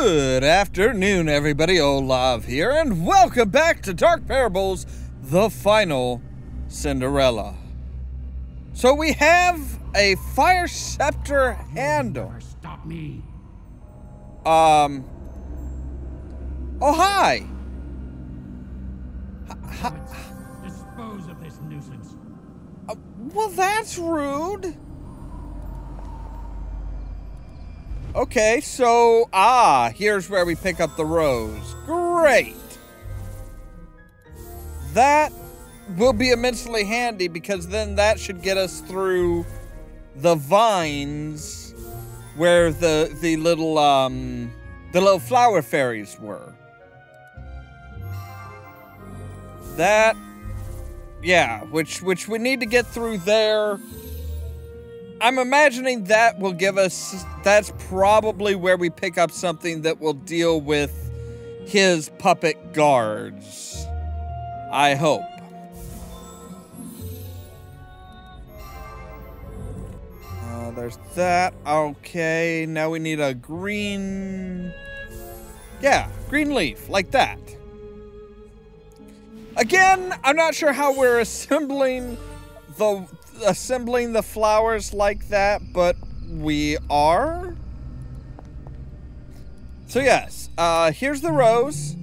Good afternoon, everybody. Ollamh here, and welcome back to Dark Parables, the final Cinderella. So we have a fire scepter handle. Stop me. Oh, hi. Dispose of this nuisance. Well, that's rude. Okay, so, here's where we pick up the rose. Great. That will be immensely handy because then that should get us through the vines where the little flower fairies were. That, yeah, which we need to get through there. I'm imagining that will give us, that's probably where we pick up something that will deal with his puppet guards. I hope. There's that. Okay, now we need a green... Yeah, green leaf, like that. Again, I'm not sure how we're assembling the flowers like that, but we are. So yes, here's the rose.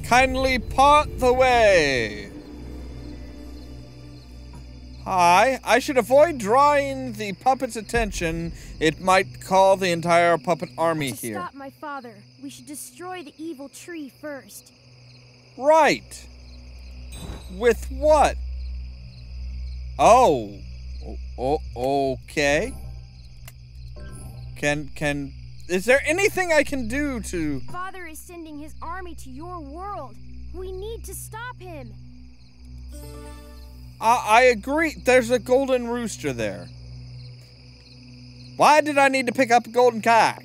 Kindly pot the way. Hi, I should avoid drawing the puppet's attention. It might call the entire puppet army here. Stop my father. We should destroy the evil tree first. Right. With what? Oh, okay. Is there anything I can do to... Father is sending his army to your world. We need to stop him. I agree. There's a golden rooster there. Why did I need to pick up a golden cock?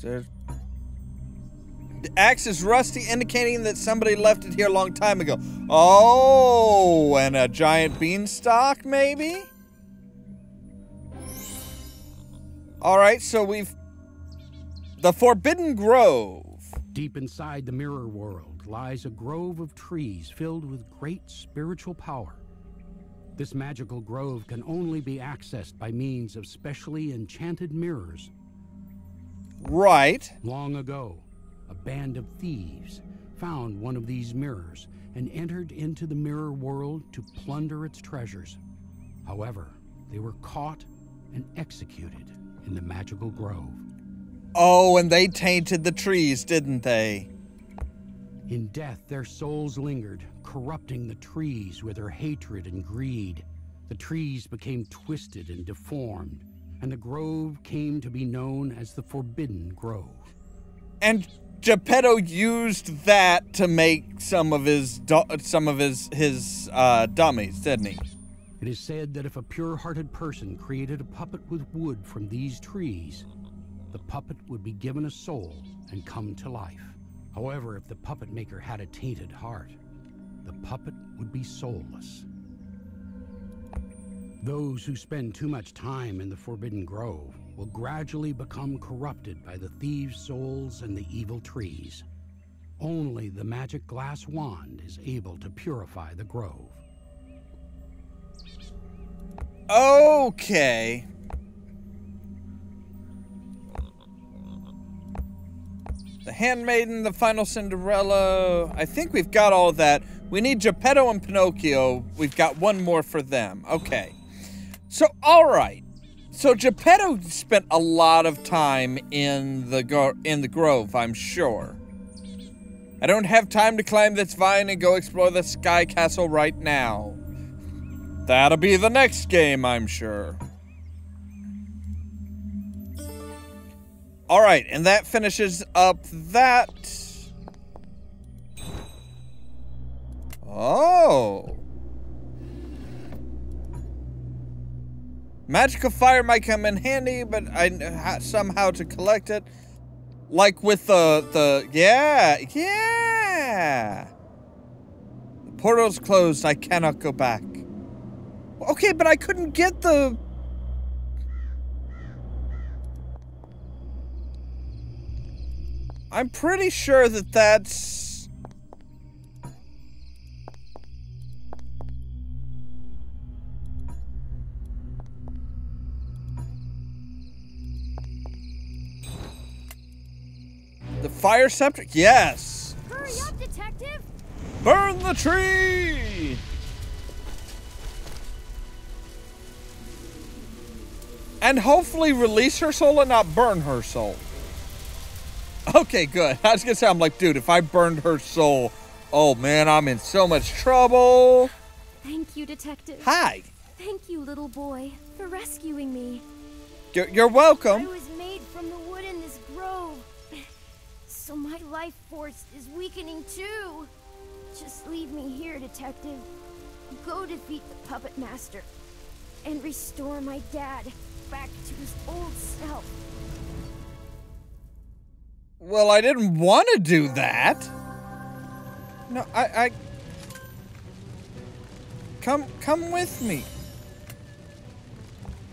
The axe is rusty, indicating that somebody left it here a long time ago. Oh, and a giant beanstalk, maybe? Alright, so we've... The Forbidden Grove. Deep inside the mirror world lies a grove of trees filled with great spiritual power. This magical grove can only be accessed by means of specially enchanted mirrors. Right. Long ago, a band of thieves found one of these mirrors and entered into the mirror world to plunder its treasures. However, they were caught and executed in the magical grove. Oh, and they tainted the trees, didn't they? In death, their souls lingered, corrupting the trees with their hatred and greed. The trees became twisted and deformed, and the grove came to be known as the Forbidden Grove. And Geppetto used that to make some of his dummies, didn't he? It is said that if a pure-hearted person created a puppet with wood from these trees, the puppet would be given a soul and come to life. However, if the puppet maker had a tainted heart, the puppet would be soulless. Those who spend too much time in the Forbidden Grove will gradually become corrupted by the thieves' souls and the evil trees. Only the magic glass wand is able to purify the grove. Okay. The Handmaiden, the final Cinderella. I think we've got all of that. We need Geppetto and Pinocchio. We've got one more for them. Okay. So, alright. So Geppetto spent a lot of time in the grove, I'm sure. I don't have time to climb this vine and go explore the Sky Castle right now. That'll be the next game, I'm sure. Alright, and that finishes up that. Oh. Magical fire might come in handy, but I somehow to collect it. Like with the yeah. portal's closed. I cannot go back. Okay, but I couldn't get the... I'm pretty sure that that's... The fire scepter? Yes! Hurry up, detective! Burn the tree! And hopefully release her soul and not burn her soul. Okay, good. I was gonna say, I'm like, dude, if I burned her soul, oh man, I'm in so much trouble. Thank you, detective. Hi. Thank you, little boy, for rescuing me. You're welcome. I was made from the wood in this grove, so my life force is weakening too. Just leave me here, detective. Go defeat the puppet master and restore my dad back to his old self. Well, I didn't want to do that. No, I... Come with me.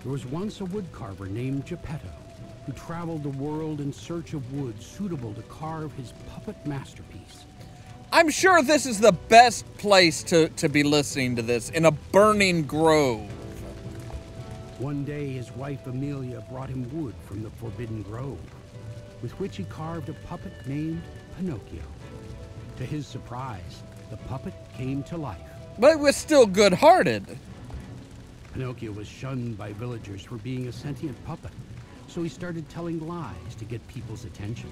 There was once a woodcarver named Geppetto who traveled the world in search of wood suitable to carve his puppet masterpiece. I'm sure this is the best place to be listening to this, in a burning grove. One day, his wife Amelia brought him wood from the Forbidden Grove, with which he carved a puppet named Pinocchio. To his surprise, the puppet came to life. But it was still good-hearted. Pinocchio was shunned by villagers for being a sentient puppet, so he started telling lies to get people's attention.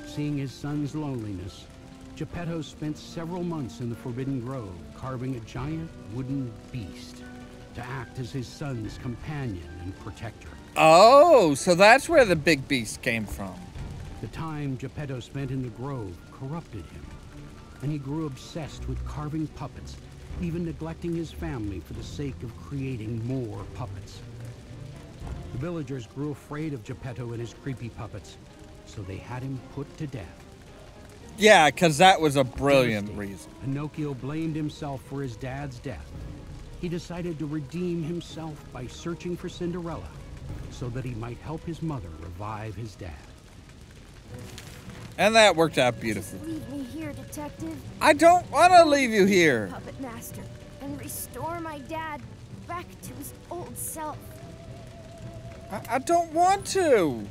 Seeing his son's loneliness, Geppetto spent several months in the Forbidden Grove carving a giant wooden beast to act as his son's companion and protector. Oh, so that's where the big beast came from. The time Geppetto spent in the grove corrupted him, and he grew obsessed with carving puppets, even neglecting his family for the sake of creating more puppets. The villagers grew afraid of Geppetto and his creepy puppets, so they had him put to death. Yeah, because that was a brilliant reason. Pinocchio blamed himself for his dad's death. He decided to redeem himself by searching for Cinderella, so that he might help his mother revive his dad. And that worked out beautifully. Leave me here, detective. I don't want to leave you here. Puppet master, and restore my dad back to his old self. I don't want to.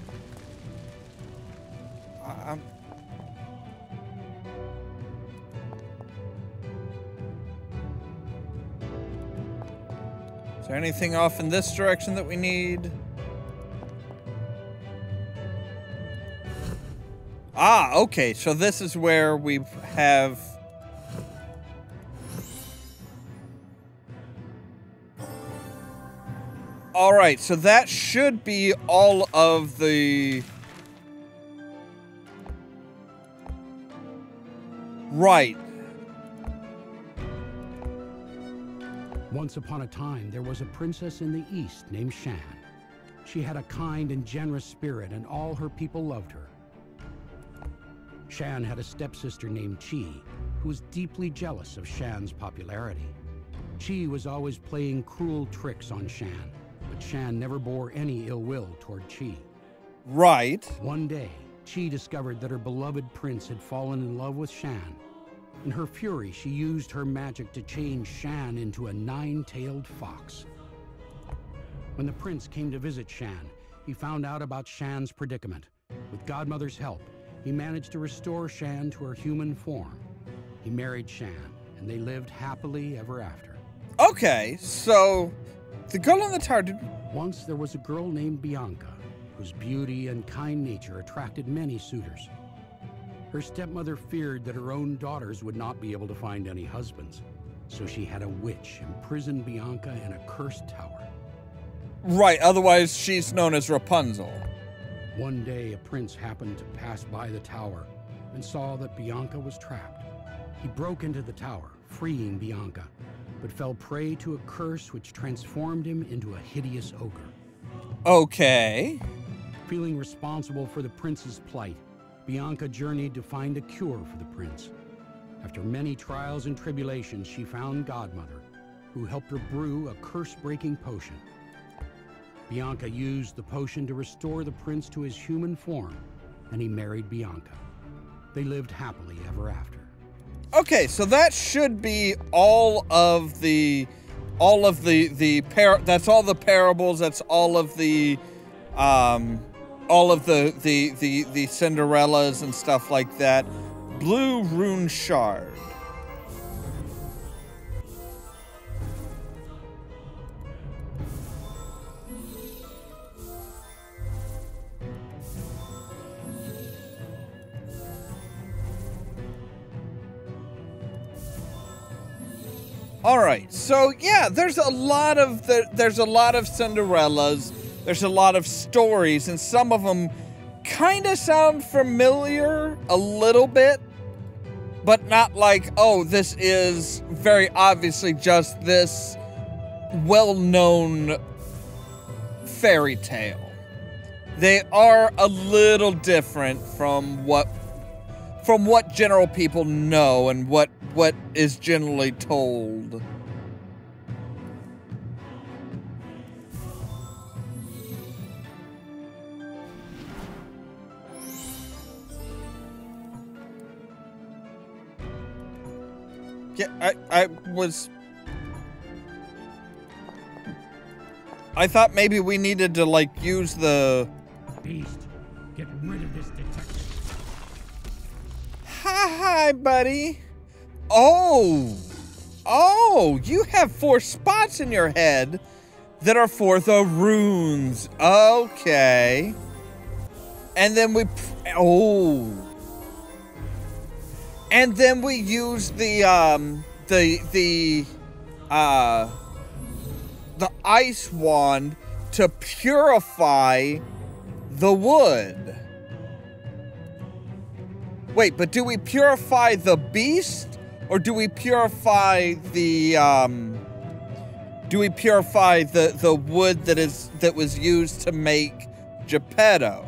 Is there anything off in this direction that we need? Ah, okay, so this is where we have... Alright, so that should be all of the... Right. Once upon a time, there was a princess in the East named Shan. She had a kind and generous spirit, and all her people loved her. Shan had a stepsister named Chi, who was deeply jealous of Shan's popularity. Chi was always playing cruel tricks on Shan, but Shan never bore any ill will toward Chi. Right. One day, Chi discovered that her beloved prince had fallen in love with Shan. In her fury, she used her magic to change Shan into a nine-tailed fox. When the prince came to visit Shan, he found out about Shan's predicament. With Godmother's help, he managed to restore Shan to her human form. He married Shan, and they lived happily ever after. Okay, so the girl on the tower did... Once there was a girl named Bianca, whose beauty and kind nature attracted many suitors. Her stepmother feared that her own daughters would not be able to find any husbands, so she had a witch imprison Bianca in a cursed tower. Right, otherwise she's known as Rapunzel. One day, a prince happened to pass by the tower and saw that Bianca was trapped. He broke into the tower, freeing Bianca, but fell prey to a curse which transformed him into a hideous ogre. Okay. Feeling responsible for the prince's plight, Bianca journeyed to find a cure for the prince. After many trials and tribulations, she found Godmother, who helped her brew a curse-breaking potion. Bianca used the potion to restore the prince to his human form, and he married Bianca. They lived happily ever after. Okay, so that should be all of the that's all the parables, that's all of the Cinderellas and stuff like that. Blue rune shard. All right, so yeah, there's a lot of Cinderellas. There's a lot of stories, and some of them kind of sound familiar a little bit, but not like, oh, this is very obviously just this well-known fairy tale. They are a little different from what general people know and what is generally told. Yeah, I thought maybe we needed to, like, use the... Beast, get rid of this detective. Hi, buddy. Oh, you have 4 spots in your head that are for the runes. Okay. And then and then we use the ice wand to purify the wood. Wait, but do we purify the beast, or do we purify the wood that was used to make Geppetto?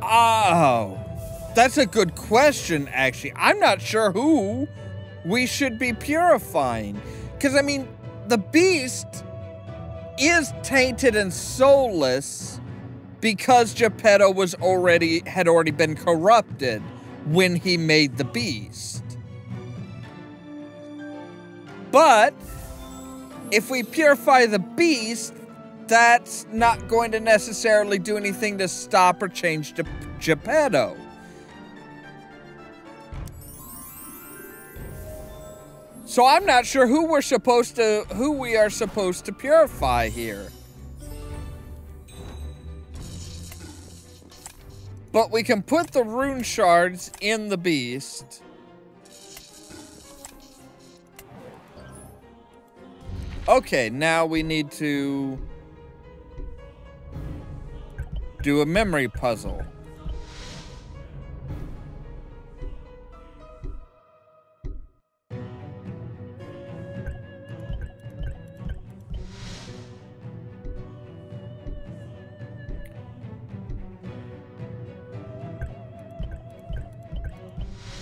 Oh, that's a good question, actually. I'm not sure who we should be purifying. Because, I mean, the beast is tainted and soulless because Geppetto had already been corrupted when he made the beast. But if we purify the beast, that's not going to necessarily do anything to stop or change Geppetto. So I'm not sure who we are supposed to purify here. But we can put the rune shards in the beast. Okay, now we need to do a memory puzzle.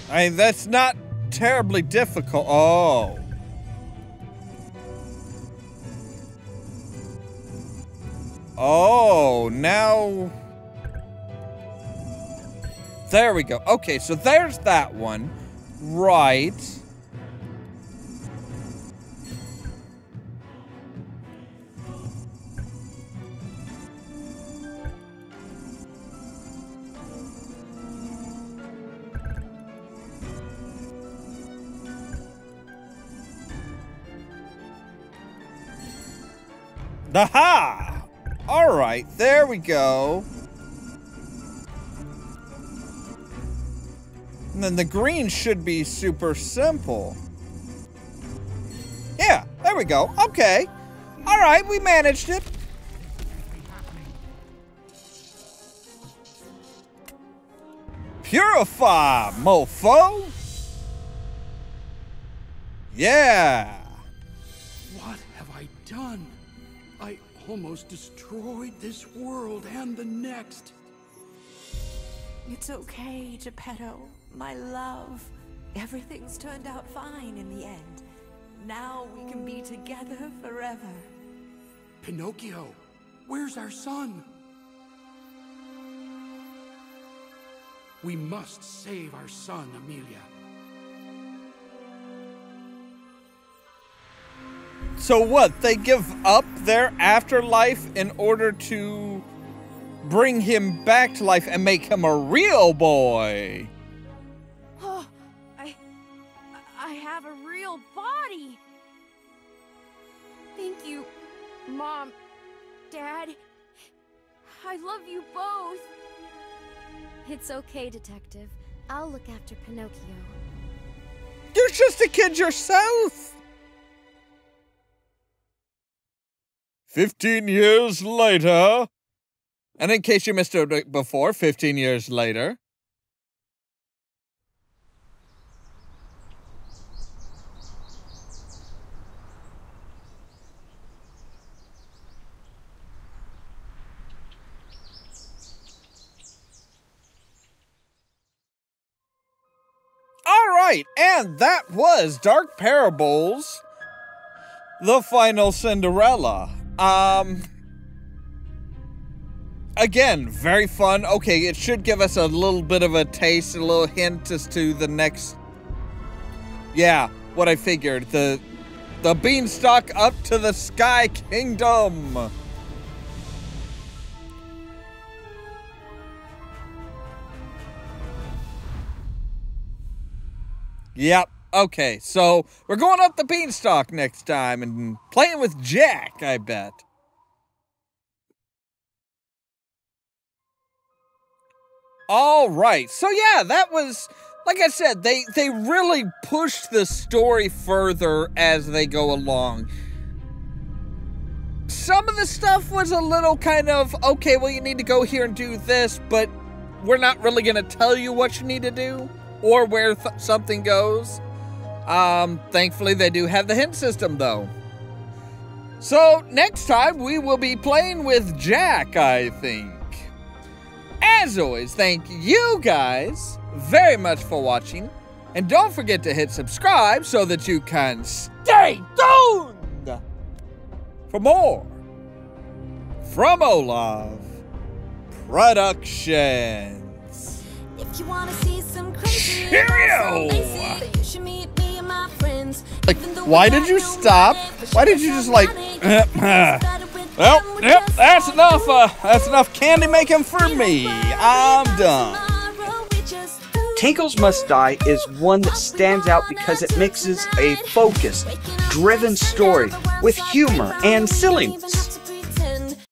I mean, that's not terribly difficult. Oh. Oh, now... There we go. Okay, so there's that one. Right. Aha! All right, there we go. And then the green should be super simple. Yeah, there we go. Okay. All right, we managed it. Purify, mofo. Yeah. What have I done? I almost destroyed this world and the next. It's okay, Geppetto, my love. Everything's turned out fine in the end. Now we can be together forever. Pinocchio, where's our son? We must save our son, Amelia. So what? They give up their afterlife in order to bring him back to life and make him a real boy. Oh, I have a real body. Thank you, Mom, Dad. I love you both. It's okay, Detective. I'll look after Pinocchio. You're just a kid yourself. 15 years later. And in case you missed it before, 15 years later. Alright, and that was Dark Parables, the final Cinderella. Again, very fun. Okay, it should give us a little bit of a taste, a little hint as to the next... Yeah, what I figured. The beanstalk up to the Sky Kingdom. Yep, okay, so we're going up the beanstalk next time and playing with Jack, I bet. All right, so yeah, that was, like I said, they really pushed the story further as they go along. Some of the stuff was a little kind of, okay, well, you need to go here and do this, but we're not really going to tell you what you need to do or where something goes. Thankfully, they do have the hint system, though. So, next time, we will be playing with Jack, I think. As always, thank you guys very much for watching. And don't forget to hit subscribe so that you can stay tuned for more from Ollamh Productions. If you want to see some crazy, Cheerio! you should meet me and my friends. Like, why did you stop? Why did you just like... Well, yep, that's enough. That's enough candy making for me. I'm done. Tinkles Must Die is one that stands out because it mixes a focused, driven story with humor and silliness.